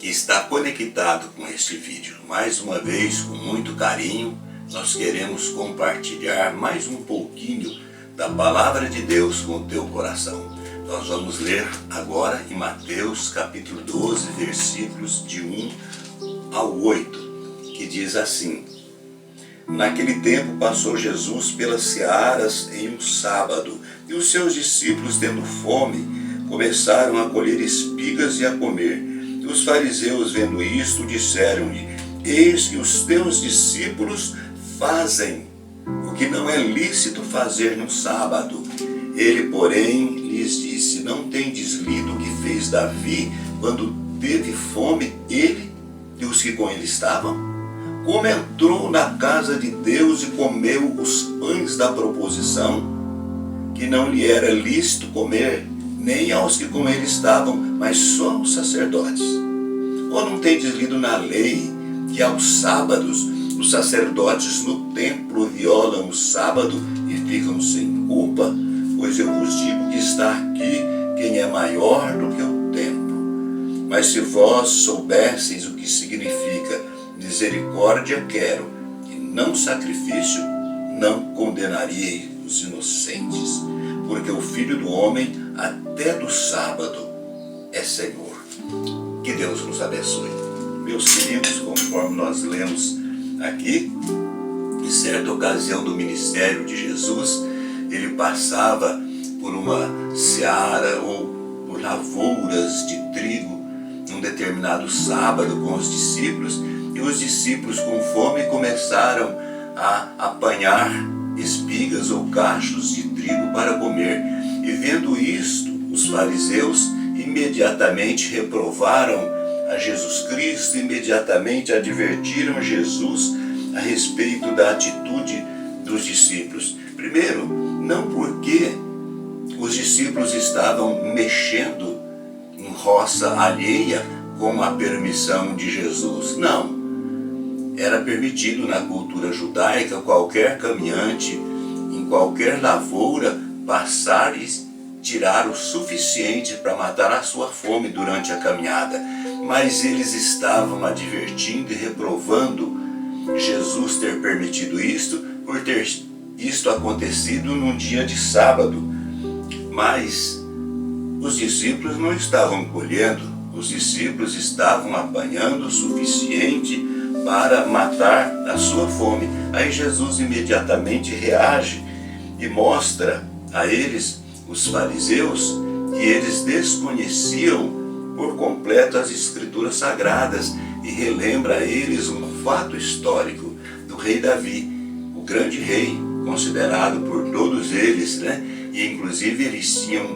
que está conectado com este vídeo. Mais uma vez, com muito carinho, nós queremos compartilhar mais um pouquinho da Palavra de Deus com o teu coração. Nós vamos ler agora em Mateus capítulo 12, versículos de 1 ao 8, que diz assim: Naquele tempo passou Jesus pelas searas em um sábado, e os seus discípulos, tendo fome, começaram a colher espigas e a comer. E os fariseus, vendo isto, disseram-lhe: Eis que os teus discípulos fazem o que não é lícito fazer no sábado. Ele, porém, lhes disse: Não tendes lido o que fez Davi quando teve fome, ele e os que com ele estavam? Como entrou na casa de Deus e comeu os pães da proposição, que não lhe era lícito comer, nem aos que com ele estavam, mas só aos sacerdotes. Ou não tendes lido na lei que aos sábados os sacerdotes no templo violam o sábado e ficam sem culpa? Pois eu vos digo que está aqui quem é maior do que o templo. Mas se vós soubesseis o que significa misericórdia quero, e não sacrifício, não condenaríeis os inocentes, porque o Filho do Homem até do sábado é Senhor. Que Deus nos abençoe. Meus queridos, conforme nós lemos aqui, em certa ocasião do ministério de Jesus, ele passava por uma seara ou por lavouras de trigo num determinado sábado com os discípulos, e os discípulos com fome começaram a apanhar espigas ou cachos de trigo para comer. E vendo isto, os fariseus imediatamente reprovaram a Jesus Cristo, imediatamente advertiram Jesus a respeito da atitude dos discípulos. Primeiro, não porque os discípulos estavam mexendo em roça alheia com a permissão de Jesus. Não. Era permitido na cultura judaica qualquer caminhante, em qualquer lavoura, passar e tirar o suficiente para matar a sua fome durante a caminhada. Mas eles estavam advertindo e reprovando Jesus ter permitido isto, por ter isto acontecido num dia de sábado. Mas os discípulos não estavam colhendo, os discípulos estavam apanhando o suficiente para matar a sua fome. Aí Jesus imediatamente reage e mostra a eles, os fariseus, que eles desconheciam por completo as Escrituras Sagradas, e relembra a eles um fato histórico do rei Davi, o grande rei, considerado por todos eles, né? E inclusive eles tinham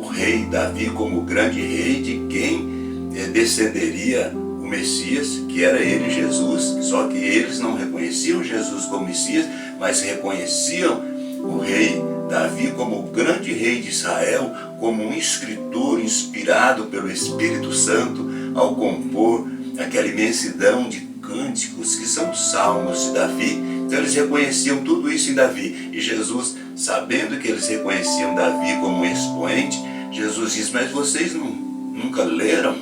o rei Davi como o grande rei de quem descenderia o Messias, que era ele, Jesus. Só que eles não reconheciam Jesus como Messias, mas reconheciam o rei Davi como o grande rei de Israel, como um escritor inspirado pelo Espírito Santo ao compor aquela imensidão de cânticos que são os salmos de Davi. Então eles reconheciam tudo isso em Davi. E Jesus, sabendo que eles reconheciam Davi como um expoente, Jesus diz: mas vocês nunca leram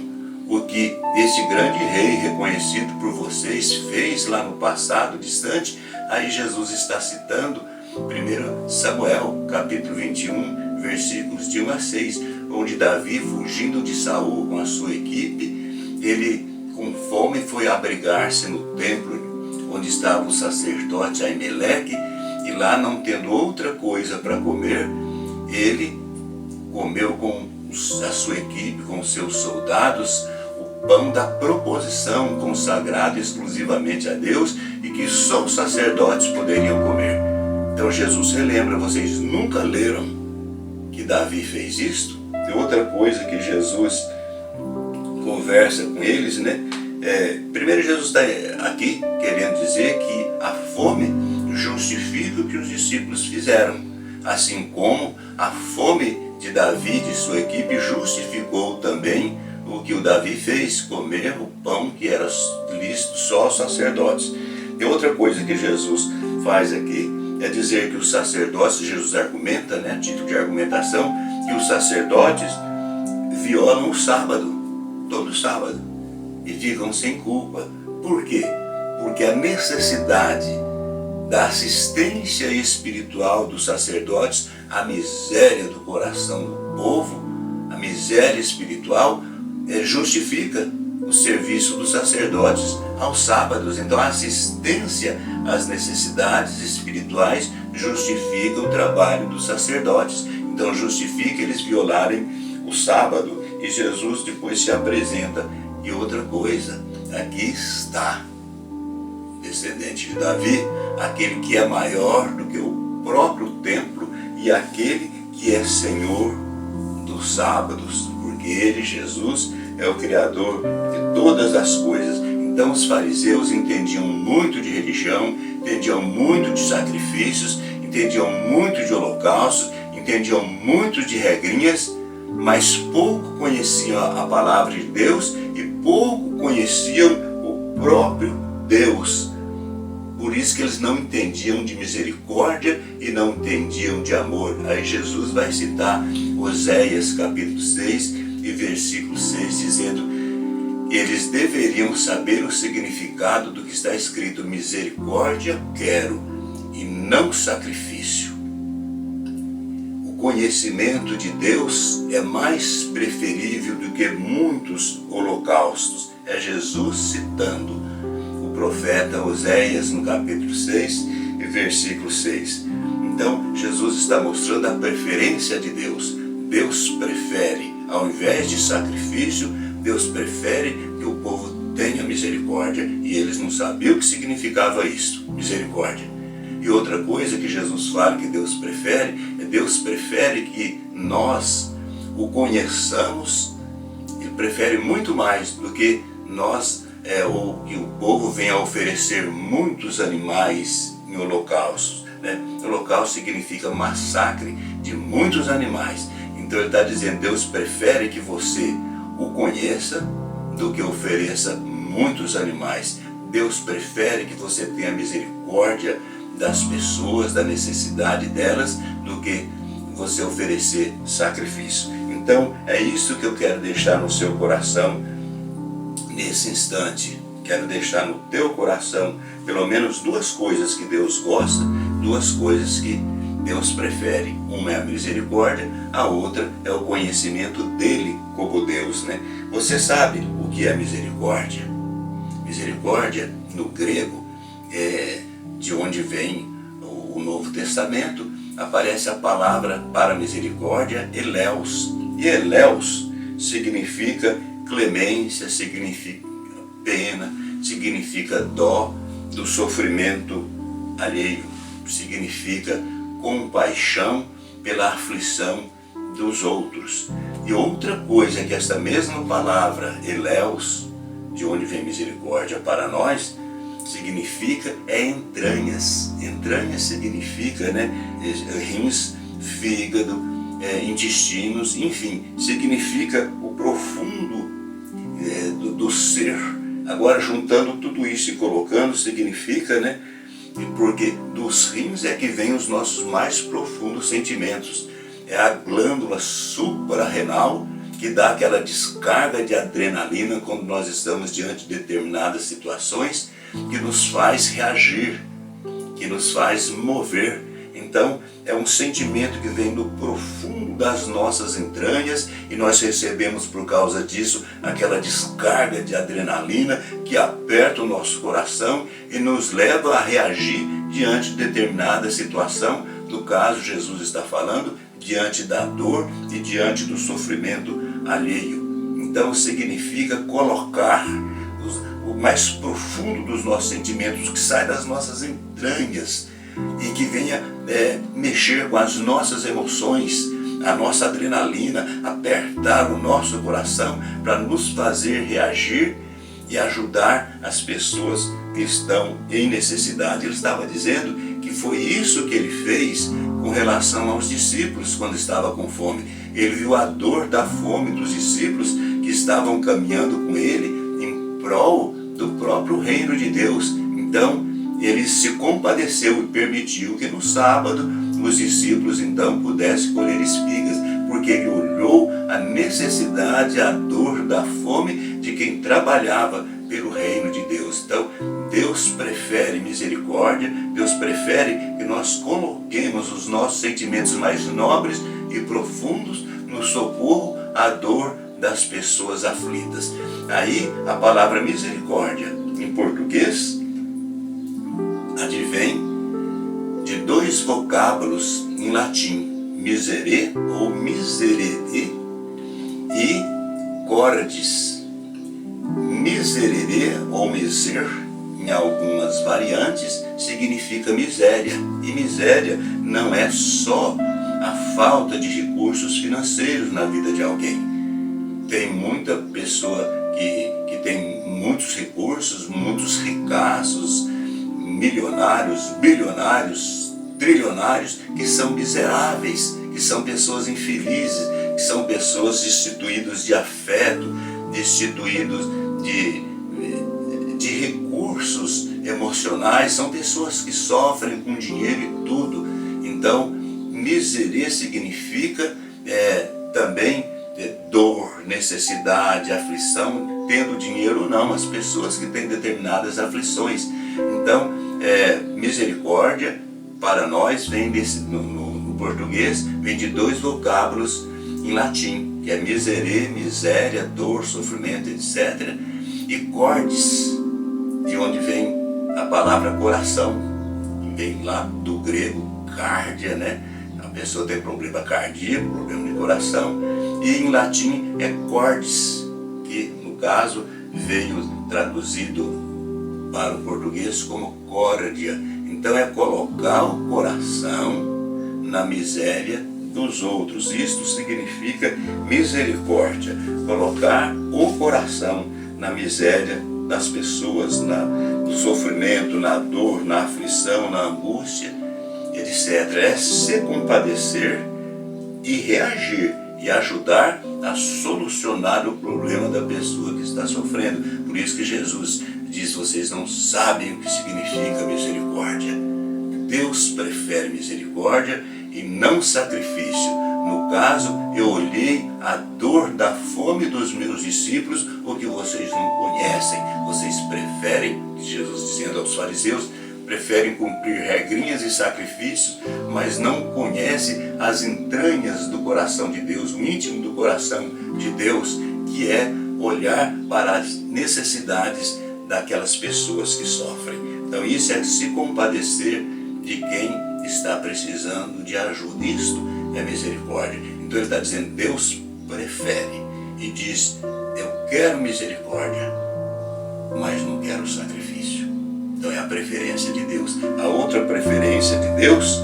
o que esse grande rei reconhecido por vocês fez lá no passado distante? Aí Jesus está citando 1 Samuel capítulo 21, versículos de 1 a 6, onde Davi, fugindo de Saul com a sua equipe, ele com fome foi abrigar-se no templo onde estava o sacerdote Aimeleque, e lá, não tendo outra coisa para comer, ele comeu com a sua equipe, com os seus soldados, o pão da proposição, consagrado exclusivamente a Deus e que só os sacerdotes poderiam comer. Então Jesus relembra: vocês nunca leram que Davi fez isto? E outra coisa que Jesus conversa com eles, né? Primeiro, Jesus está aqui querendo dizer que a fome justifica o que os discípulos fizeram, assim como a fome de Davi e de sua equipe justificou também o que o Davi fez, comer o pão que era lícito só aos sacerdotes. E outra coisa que Jesus faz aqui é dizer que os sacerdotes, Jesus argumenta, né, título de argumentação, que os sacerdotes violam o sábado, todo sábado. e ficam sem culpa. Por quê? Porque a necessidade da assistência espiritual dos sacerdotes, a miséria do coração do povo, a miséria espiritual, justifica o serviço dos sacerdotes aos sábados. Então a assistência às necessidades espirituais justifica o trabalho dos sacerdotes. Então justifica eles violarem o sábado. E Jesus depois se apresenta. E outra coisa, aqui está, descendente de Davi, aquele que é maior do que o próprio templo e aquele que é Senhor dos sábados, porque ele, Jesus, é o Criador de todas as coisas. Então os fariseus entendiam muito de religião, entendiam muito de sacrifícios, entendiam muito de holocaustos, entendiam muito de regrinhas, mas pouco conheciam a palavra de Deus e pouco conheciam o próprio Deus. Por isso que eles não entendiam de misericórdia e não entendiam de amor. Aí Jesus vai citar Oséias capítulo 6 e versículo 6, dizendo: eles deveriam saber o significado do que está escrito: misericórdia quero e não sacrifício. O conhecimento de Deus é mais preferível do que muitos holocaustos. É Jesus citando o profeta Oséias no capítulo 6 e versículo 6. Então Jesus está mostrando a preferência de Deus. Deus prefere, ao invés de sacrifício, Deus prefere que o povo tenha misericórdia, e eles não sabiam o que significava isso, misericórdia. E outra coisa que Jesus fala que Deus prefere que nós o conheçamos. Ele prefere muito mais do que nós, ou que o povo venha a oferecer muitos animais em holocaustos. Holocausto significa massacre de muitos animais. Então ele está dizendo: Deus prefere que você o conheça do que ofereça muitos animais. Deus prefere que você tenha misericórdia das pessoas, da necessidade delas, do que você oferecer sacrifício. Então é isso que eu quero deixar no seu coração nesse instante. Quero deixar no teu coração pelo menos duas coisas que Deus gosta, duas coisas que Deus prefere. Uma é a misericórdia, a outra é o conhecimento dele como Deus, Você sabe o que é misericórdia? Misericórdia, no grego, de onde vem o Novo Testamento, aparece a palavra para misericórdia, eleus. E eleus significa clemência, significa pena, significa dó do sofrimento alheio, significa compaixão pela aflição dos outros. E outra coisa que essa mesma palavra, eleus, de onde vem misericórdia para nós, significa entranhas. Entranhas significa, rins, fígado, intestinos, enfim, significa o profundo do ser. Agora, juntando tudo isso e colocando, significa, porque dos rins é que vem os nossos mais profundos sentimentos. É a glândula suprarrenal que dá aquela descarga de adrenalina quando nós estamos diante de determinadas situações, que nos faz reagir, que nos faz mover. Então é um sentimento que vem do profundo das nossas entranhas, e nós recebemos por causa disso aquela descarga de adrenalina que aperta o nosso coração e nos leva a reagir diante de determinada situação. No caso, Jesus está falando diante da dor e diante do sofrimento alheio. Então significa colocar o mais profundo dos nossos sentimentos, que sai das nossas entranhas e que venha mexer com as nossas emoções, a nossa adrenalina, apertar o nosso coração para nos fazer reagir e ajudar as pessoas que estão em necessidade. Ele estava dizendo que foi isso que ele fez com relação aos discípulos quando estava com fome. Ele viu a dor da fome dos discípulos que estavam caminhando com ele em prol do próprio reino de Deus. Então ele se compadeceu e permitiu que no sábado os discípulos então pudessem colher espigas, porque ele olhou a necessidade, a dor da fome de quem trabalhava pelo reino de Deus. Então, Deus prefere misericórdia, Deus prefere que nós coloquemos os nossos sentimentos mais nobres e profundos no socorro à dor das pessoas aflitas. Aí, a palavra misericórdia, em português, advém de dois vocábulos em latim, miserere ou miserere e cordis. Miserere ou miser, em algumas variantes, significa miséria. E miséria não é só a falta de recursos financeiros na vida de alguém. Tem muita pessoa que tem muitos recursos, muitos ricaços, milionários, bilionários, trilionários, que são miseráveis, que são pessoas infelizes, que são pessoas destituídas de afeto, destituídos de recursos emocionais, são pessoas que sofrem com dinheiro e tudo. Então, miséria significa também dor, necessidade, aflição, tendo dinheiro ou não, as pessoas que têm determinadas aflições. Então, misericórdia, para nós, vem no português, vem de dois vocábulos em latim, que é miserere, miséria, dor, sofrimento, etc. E cordis, de onde vem a palavra coração, que vem lá do grego cardia, né? A pessoa tem problema cardíaco, problema de coração, e em latim é cordis, que no caso veio traduzido para o português como córdia. Então é colocar o coração na miséria dos outros. Isto significa misericórdia, colocar o coração na miséria das pessoas, no sofrimento, na dor, na aflição, na angústia, etc. É se compadecer e reagir e ajudar a solucionar o problema da pessoa que está sofrendo. Por isso que Jesus diz: vocês não sabem o que significa misericórdia. Deus prefere misericórdia e não sacrifício. No caso, eu olhei a dor da fome dos meus discípulos, o que vocês não conhecem. Vocês preferem, Jesus dizendo aos fariseus, preferem cumprir regrinhas e sacrifícios, mas não conhecem as entranhas do coração de Deus, o íntimo do coração de Deus, que é olhar para as necessidades daquelas pessoas que sofrem. Então isso é se compadecer de quem está precisando de ajuda. Isto é misericórdia. Então ele está dizendo, Deus prefere e diz: eu quero misericórdia, mas não quero sacrifício. Então é a preferência de Deus. A outra preferência de Deus,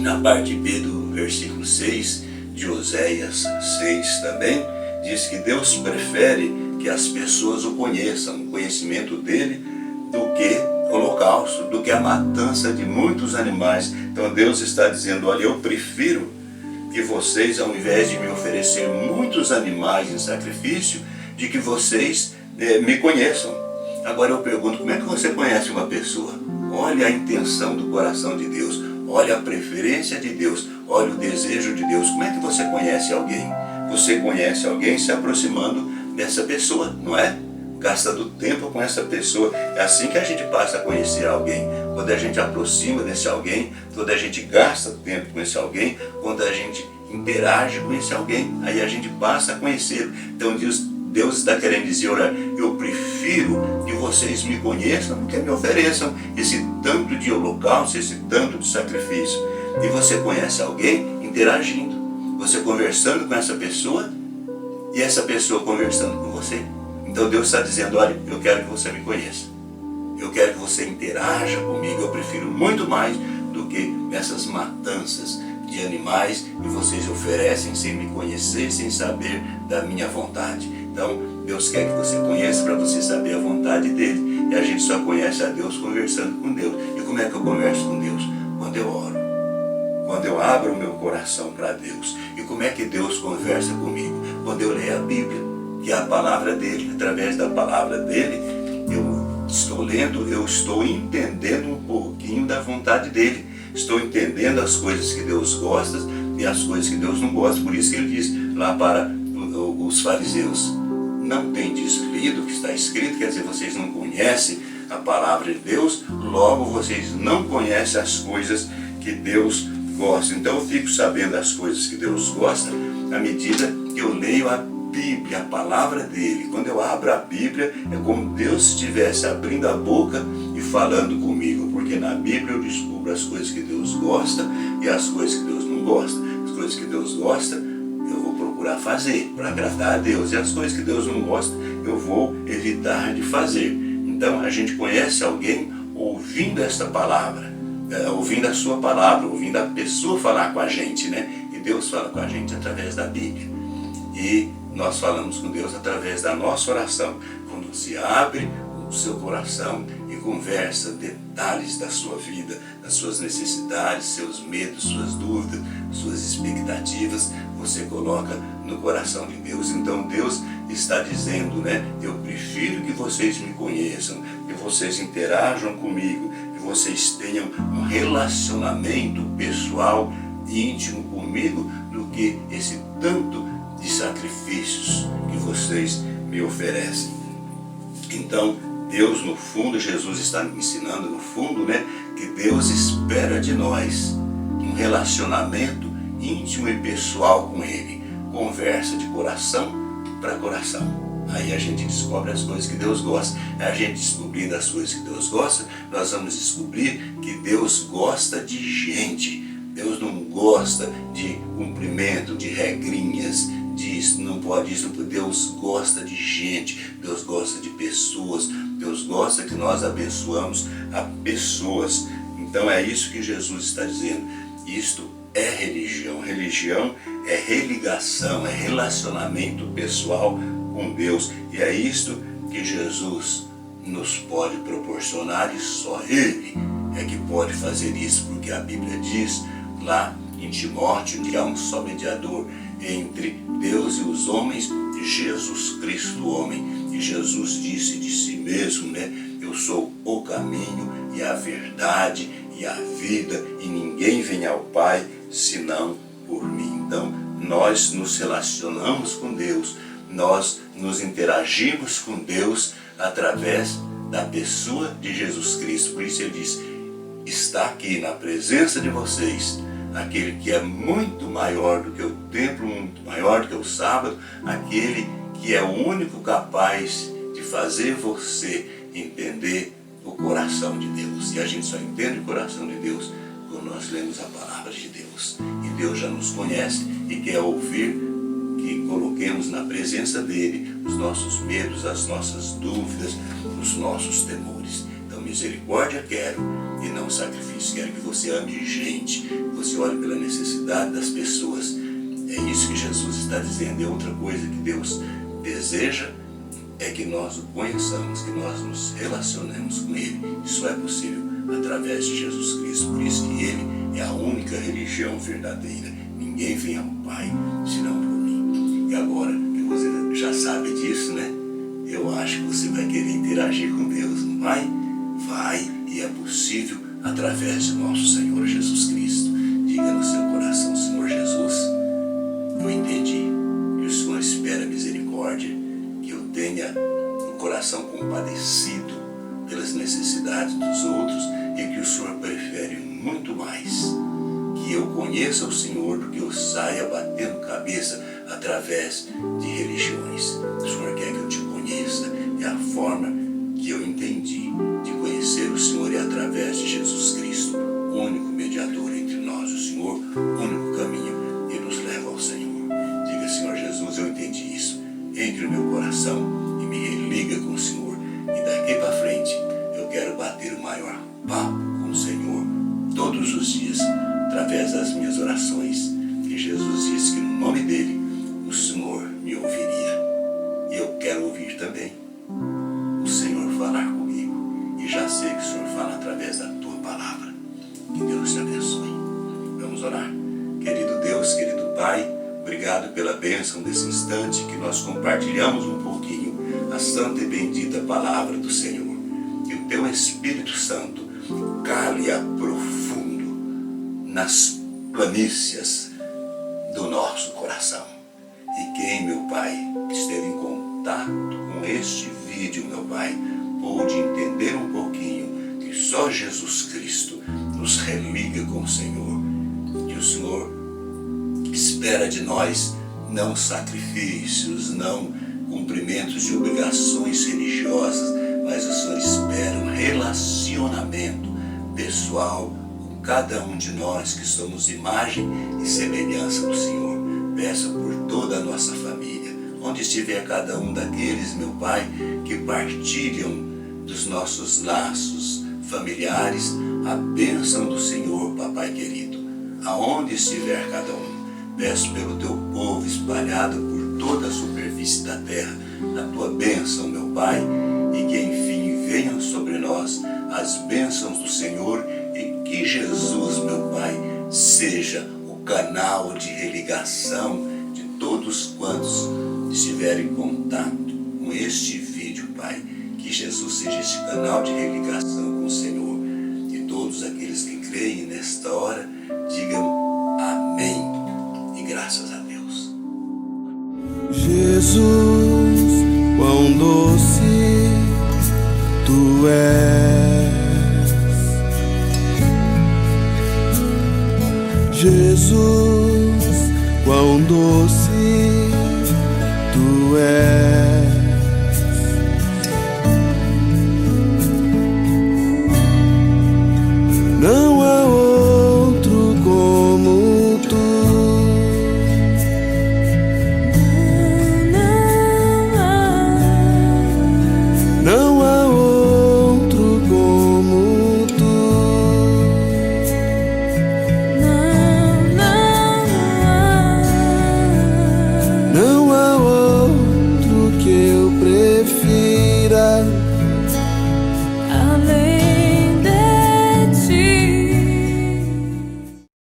na parte B do versículo 6 de Oséias 6 também, diz que Deus prefere que as pessoas o conheçam, o conhecimento dele, do que holocausto, do que a matança de muitos animais. Então Deus está dizendo: olha, eu prefiro que vocês, ao invés de me oferecer muitos animais em sacrifício, de que vocês me conheçam. Agora eu pergunto, como é que você conhece uma pessoa? Olha a intenção do coração de Deus, olha a preferência de Deus, olha o desejo de Deus. Como é que você conhece alguém? Você conhece alguém se aproximando dessa pessoa, não é? Gastando tempo com essa pessoa. É assim que a gente passa a conhecer alguém. Quando a gente aproxima desse alguém, quando a gente gasta tempo com esse alguém, quando a gente interage com esse alguém, aí a gente passa a conhecê-lo. Então Deus está querendo dizer: olha, eu prefiro que vocês me conheçam do que me ofereçam esse tanto de holocausto, esse tanto de sacrifício. E você conhece alguém interagindo, você conversando com essa pessoa e essa pessoa conversando com você. Então Deus está dizendo: olha, eu quero que você me conheça, eu quero que você interaja comigo, eu prefiro muito mais do que essas matanças de animais que vocês oferecem sem me conhecer, sem saber da minha vontade. Então Deus quer que você conheça para você saber a vontade dele. E a gente só conhece a Deus conversando com Deus. E como é que eu converso com Deus? Quando eu oro, quando eu abro o meu coração para Deus. E como é que Deus conversa comigo? Quando eu leio a Bíblia, que é a palavra dele. Através da palavra dele, eu estou lendo, eu estou entendendo um pouquinho da vontade dele. Estou entendendo as coisas que Deus gosta e as coisas que Deus não gosta. Por isso que ele diz lá para os fariseus: não tendes lido o que está escrito, quer dizer, vocês não conhecem a palavra de Deus, logo vocês não conhecem as coisas que Deus gosta. Então eu fico sabendo as coisas que Deus gosta à medida que eu leio a Bíblia, a palavra dele. Quando eu abro a Bíblia, é como Deus estivesse abrindo a boca e falando comigo, porque na Bíblia eu descubro as coisas que Deus gosta e as coisas que Deus não gosta. As coisas que Deus gosta, eu vou procurar fazer para agradar a Deus, e as coisas que Deus não gosta, eu vou evitar de fazer. Então a gente conhece alguém ouvindo esta palavra, ouvindo a sua palavra, ouvindo a pessoa falar com a gente, né? E Deus fala com a gente através da Bíblia. E nós falamos com Deus através da nossa oração, quando se abre o seu coração e conversa detalhes da sua vida, das suas necessidades, seus medos, suas dúvidas, suas expectativas, você coloca no coração de Deus. Então Deus está dizendo, né? Eu prefiro que vocês me conheçam, que vocês interajam comigo, que vocês tenham um relacionamento pessoal íntimo comigo, do que esse tanto de sacrifícios que vocês me oferecem. Então Deus, no fundo, Jesus está ensinando no fundo, né, que Deus espera de nós um relacionamento íntimo e pessoal com Ele, conversa de coração para coração. Aí a gente descobre as coisas que Deus gosta. A gente descobrindo as coisas que Deus gosta, nós vamos descobrir que Deus gosta de gente. Deus não gosta de cumprimento, de regrinhas, diz, não pode isso. Deus gosta de gente, Deus gosta de pessoas, Deus gosta que nós abençoamos a pessoas. Então é isso que Jesus está dizendo. Isto é religião. Religião é religação, é relacionamento pessoal com Deus. E é isto que Jesus nos pode proporcionar, e só Ele é que pode fazer isso, porque a Bíblia diz lá em Timóteo que há um só mediador entre Deus e os homens, Jesus Cristo, o homem. E Jesus disse de si mesmo, né? Eu sou o caminho e a verdade e a vida, e ninguém vem ao Pai senão por mim. Então nós nos relacionamos com Deus, nós nos interagimos com Deus através da pessoa de Jesus Cristo. Por isso ele diz, está aqui na presença de vocês aquele que é muito maior do que o templo, muito maior do que o sábado, aquele que é o único capaz de fazer você entender o coração de Deus. E a gente só entende o coração de Deus quando nós lemos a palavra de Deus. E Deus já nos conhece e quer ouvir que coloquemos na presença dele os nossos medos, as nossas dúvidas, os nossos temores. Então misericórdia quero e não sacrifício. Quero que você ame gente, que você olhe pela necessidade das pessoas. É isso que Jesus está dizendo. E outra coisa que Deus deseja é que nós o conheçamos, que nós nos relacionemos com Ele. Isso é possível através de Jesus Cristo. Por isso que Ele é a única religião verdadeira. Ninguém vem ao Pai senão por mim. E agora que você já sabe disso, né? Eu acho que você vai querer interagir com Deus, não vai? Vai, e é possível através de nosso Senhor Jesus Cristo. Diga no seu coração, Senhor Jesus, eu entendi que o Senhor espera misericórdia, que eu tenha um coração compadecido pelas necessidades dos outros, e que o Senhor prefere muito mais que eu conheça o Senhor do que eu saia batendo cabeça através de religiões. O Senhor quer que eu te conheça, e a forma que eu entendi de conhecer o Senhor é através de Jesus Cristo, o único mediador entre nós, o Senhor, o único caminho que nos leva ao Senhor. Diga, Senhor Jesus, eu entendi isso. Entre no meu coração e me religa com o Senhor. E daqui para frente eu quero bater o maior papo com o Senhor todos os dias, através das minhas orações. E Jesus disse que no nome dele o Senhor me ouviria. E eu quero ouvir também o Senhor falar comigo. E já sei que o Senhor fala através da tua palavra. Que Deus te abençoe. Vamos orar. Querido Deus, querido Pai, obrigado pela bênção desse instante que nós compartilhamos um pouquinho a santa e bendita palavra do Senhor. Que o teu Espírito Santo cale a profundo nas planícies do nosso coração. E quem, meu Pai, esteve em contato com este vídeo, meu Pai, pôde entender um pouquinho que só Jesus Cristo nos religa com o Senhor. Que o Senhor espera de nós não sacrifícios, não cumprimentos de obrigações religiosas, mas o Senhor espera um relacionamento pessoal com cada um de nós que somos imagem e semelhança do Senhor. Peça por toda a nossa família, onde estiver cada um daqueles, meu Pai, que partilham dos nossos laços familiares, a bênção do Senhor, Papai querido. Aonde estiver cada um, peço pelo teu povo espalhado por toda a superfície da terra, a tua bênção, meu Pai, e que enfim venham sobre nós as bênçãos do Senhor e que Jesus, meu Pai, seja o canal de religação de todos quantos estiverem em contato com este vídeo, Pai. Que Jesus seja este canal de religação com o Senhor. E todos aqueles que creem nesta hora digam amém e graças a Deus. Jesus, quão doce tu és. Jesus, quão doce tu és.